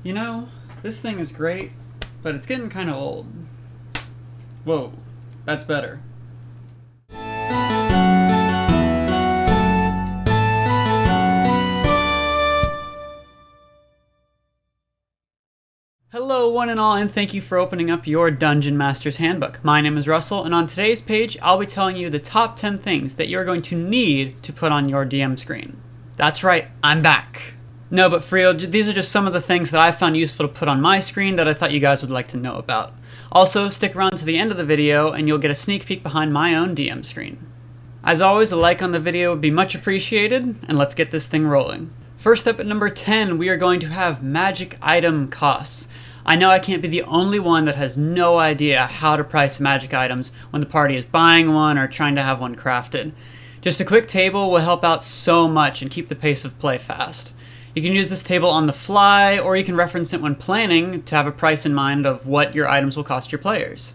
You know, this thing is great, but it's getting kind of old. Whoa, that's better. Hello one and all, and thank you for opening up your Dungeon Master's Handbook. My name is Russell, and on today's page, I'll be telling you the top 10 things that you're going to need to put on your DM screen. That's right, I'm back. No, but for real, these are just some of the things that I found useful to put on my screen that I thought you guys would like to know about. Also, stick around to the end of the video and you'll get a sneak peek behind my own DM screen. As always, a like on the video would be much appreciated, and let's get this thing rolling. First up at number 10, we are going to have magic item costs. I know I can't be the only one that has no idea how to price magic items when the party is buying one or trying to have one crafted. Just a quick table will help out so much and keep the pace of play fast. You can use this table on the fly, or you can reference it when planning to have a price in mind of what your items will cost your players.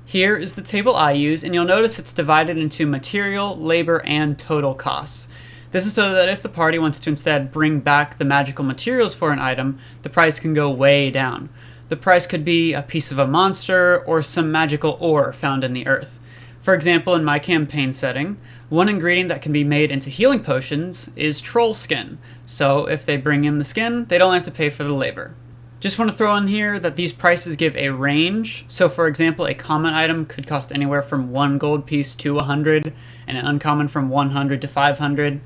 Here is the table I use, and you'll notice it's divided into material, labor, and total costs. This is so that if the party wants to instead bring back the magical materials for an item, the price can go way down. The price could be a piece of a monster or some magical ore found in the earth. For example, in my campaign setting, one ingredient that can be made into healing potions is troll skin, so if they bring in the skin, they don't have to pay for the labor. Just want to throw in here that these prices give a range, so for example, a common item could cost anywhere from 1 gold piece to 100, and an uncommon from 100 to 500.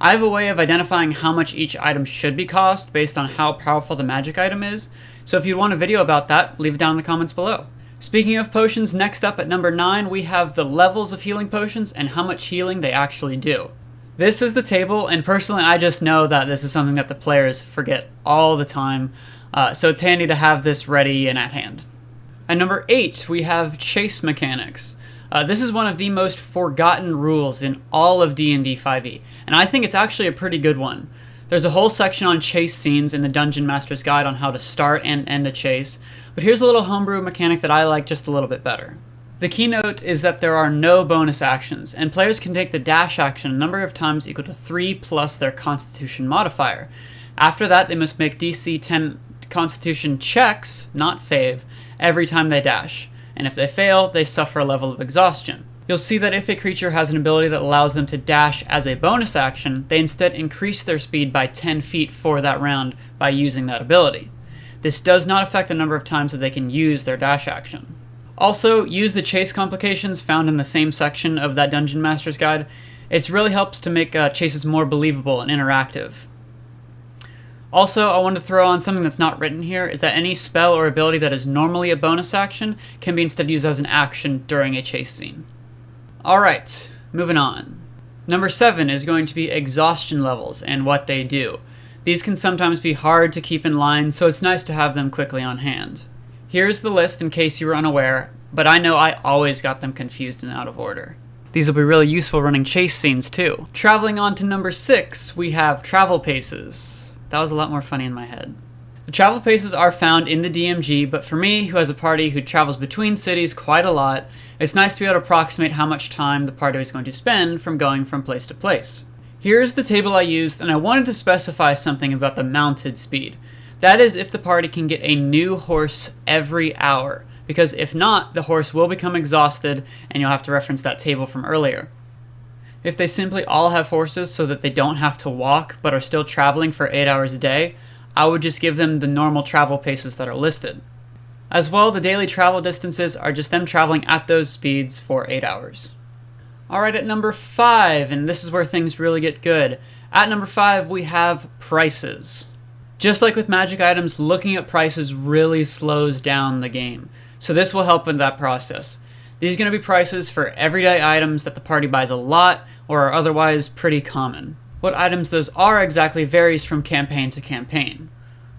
I have a way of identifying how much each item should be cost based on how powerful the magic item is, so if you want a video about that, leave it down in the comments below. Speaking of potions, next up at number 9, we have the levels of healing potions and how much healing they actually do. This is the table, and personally I just know that this is something that the players forget all the time, so it's handy to have this ready and at hand. At number 8, we have chase mechanics. This is one of the most forgotten rules in all of D&D 5e, and I think it's actually a pretty good one. There's a whole section on chase scenes in the Dungeon Master's Guide on how to start and end a chase, but here's a little homebrew mechanic that I like just a little bit better. The keynote is that there are no bonus actions, and players can take the dash action a number of times equal to 3 plus their Constitution modifier. After that, they must make DC 10 Constitution checks, not save, every time they dash, and if they fail, they suffer a level of exhaustion. You'll see that if a creature has an ability that allows them to dash as a bonus action, they instead increase their speed by 10 feet for that round by using that ability. This does not affect the number of times that they can use their dash action. Also, use the chase complications found in the same section of that Dungeon Master's Guide. It really helps to make chases more believable and interactive. Also, I want to throw on something that's not written here, is that any spell or ability that is normally a bonus action can be instead used as an action during a chase scene. Alright, moving on. Number 7 is going to be exhaustion levels and what they do. These can sometimes be hard to keep in line, so it's nice to have them quickly on hand. Here's the list in case you were unaware, but I know I always got them confused and out of order. These will be really useful running chase scenes too. Traveling on to number 6, we have travel paces. That was a lot more funny in my head. The travel paces are found in the DMG, but for me, who has a party who travels between cities quite a lot, it's nice to be able to approximate how much time the party is going to spend from going from place to place. Here's the table I used, and I wanted to specify something about the mounted speed. That is if the party can get a new horse every hour, because if not, the horse will become exhausted, and you'll have to reference that table from earlier. If they simply all have horses so that they don't have to walk, but are still traveling for 8 hours a day, I would just give them the normal travel paces that are listed. As well, the daily travel distances are just them traveling at those speeds for 8 hours. Alright, at number 5, and this is where things really get good. At number 5, we have prices. Just like with magic items, looking at prices really slows down the game, so this will help in that process. These are going to be prices for everyday items that the party buys a lot or are otherwise pretty common. What items those are exactly varies from campaign to campaign.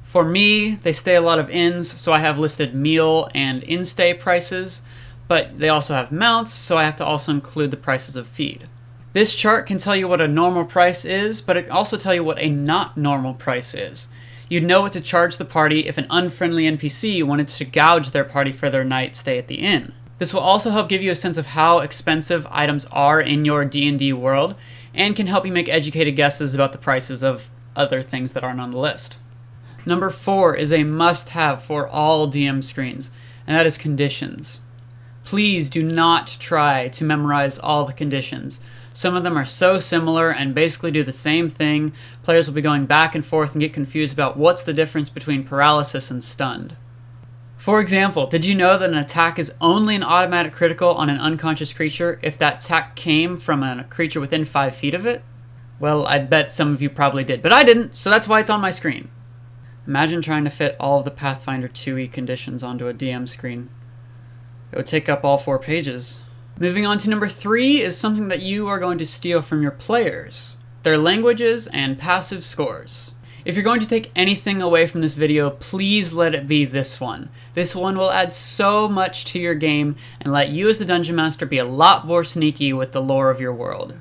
For me, they stay a lot of inns, so I have listed meal and inn-stay prices, but they also have mounts, so I have to also include the prices of feed. This chart can tell you what a normal price is, but it can also tell you what a not normal price is. You'd know what to charge the party if an unfriendly NPC wanted to gouge their party for their night stay at the inn. This will also help give you a sense of how expensive items are in your D&D world, and can help you make educated guesses about the prices of other things that aren't on the list. Number 4 is a must-have for all DM screens, and that is conditions. Please do not try to memorize all the conditions. Some of them are so similar and basically do the same thing, players will be going back and forth and get confused about what's the difference between paralysis and stunned. For example, did you know that an attack is only an automatic critical on an unconscious creature if that attack came from a creature within 5 feet of it? Well, I bet some of you probably did, but I didn't, so that's why it's on my screen. Imagine trying to fit all of the Pathfinder 2e conditions onto a DM screen. It would take up all 4 pages. Moving on to number 3 is something that you are going to steal from your players: their languages and passive scores. If you're going to take anything away from this video, please let it be this one. This one will add so much to your game and let you as the Dungeon Master be a lot more sneaky with the lore of your world.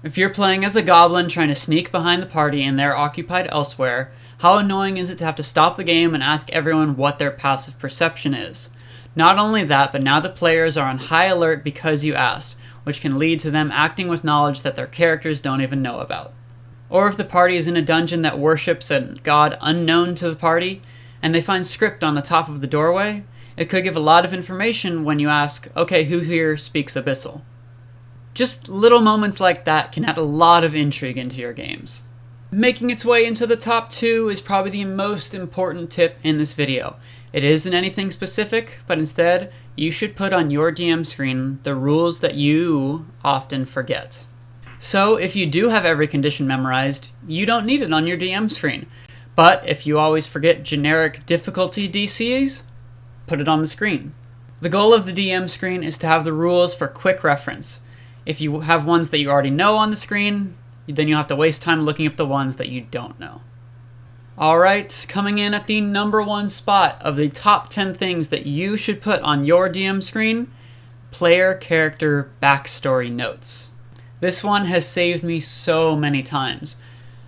If you're playing as a goblin trying to sneak behind the party and they're occupied elsewhere, how annoying is it to have to stop the game and ask everyone what their passive perception is? Not only that, but now the players are on high alert because you asked, which can lead to them acting with knowledge that their characters don't even know about. Or if the party is in a dungeon that worships a god unknown to the party, and they find script on the top of the doorway, it could give a lot of information when you ask, okay, who here speaks Abyssal? Just little moments like that can add a lot of intrigue into your games. Making its way into the top 2 is probably the most important tip in this video. It isn't anything specific, but instead, you should put on your DM screen the rules that you often forget. So if you do have every condition memorized, you don't need it on your DM screen. But if you always forget generic difficulty DCs, put it on the screen. The goal of the DM screen is to have the rules for quick reference. If you have ones that you already know on the screen, then you'll have to waste time looking up the ones that you don't know. Alright, coming in at the number 1 spot of the top 10 things that you should put on your DM screen, player character backstory notes. This one has saved me so many times.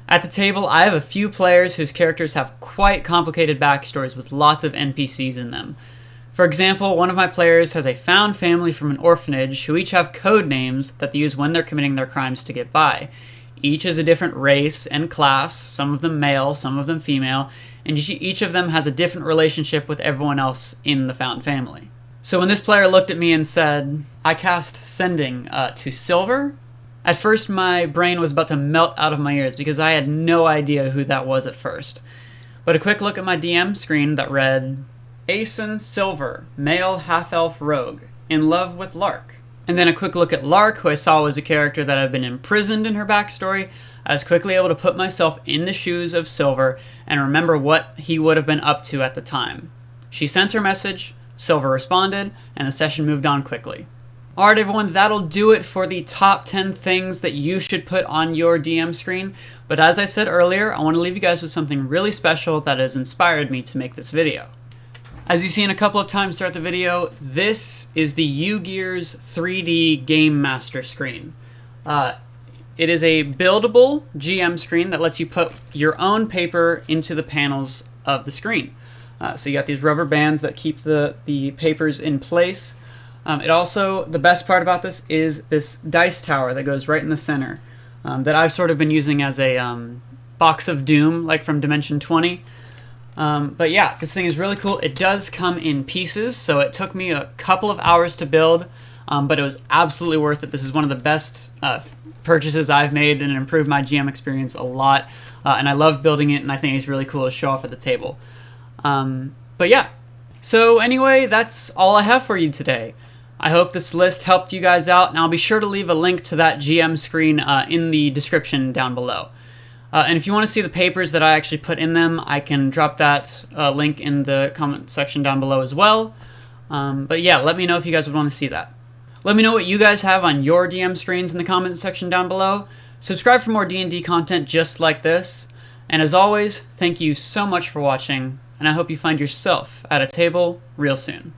At the table, I have a few players whose characters have quite complicated backstories with lots of NPCs in them. For example, one of my players has a found family from an orphanage who each have code names that they use when they're committing their crimes to get by. Each is a different race and class, some of them male, some of them female, and each of them has a different relationship with everyone else in the found family. So when this player looked at me and said, I cast Sending to Silver, at first my brain was about to melt out of my ears because I had no idea who that was at first. But a quick look at my DM screen that read, Aeson Silver, male half-elf rogue, in love with Lark. And then a quick look at Lark, who I saw was a character that had been imprisoned in her backstory. I was quickly able to put myself in the shoes of Silver and remember what he would have been up to at the time. She sent her message, Silver responded, and the session moved on quickly. Alright everyone, that'll do it for the top 10 things that you should put on your DM screen. But as I said earlier, I want to leave you guys with something really special that has inspired me to make this video. As you've seen a couple of times throughout the video, this is the Ugears 3D Game Master screen. It is a buildable GM screen that lets you put your own paper into the panels of the screen. So you got these rubber bands that keep the papers in place. The best part about this is this dice tower that goes right in the center that I've sort of been using as a box of doom, like from Dimension 20. But yeah, this thing is really cool. It does come in pieces, so it took me a couple of hours to build, but it was absolutely worth it. This is one of the best purchases I've made, and it improved my GM experience a lot, and I love building it, and I think it's really cool to show off at the table. But yeah, so anyway, that's all I have for you today. I hope this list helped you guys out, and I'll be sure to leave a link to that GM screen in the description down below. And if you want to see the papers that I actually put in them, I can drop that link in the comment section down below as well. But yeah, let me know if you guys would want to see that. Let me know what you guys have on your DM screens in the comment section down below. Subscribe for more D&D content just like this. And as always, thank you so much for watching, and I hope you find yourself at a table real soon.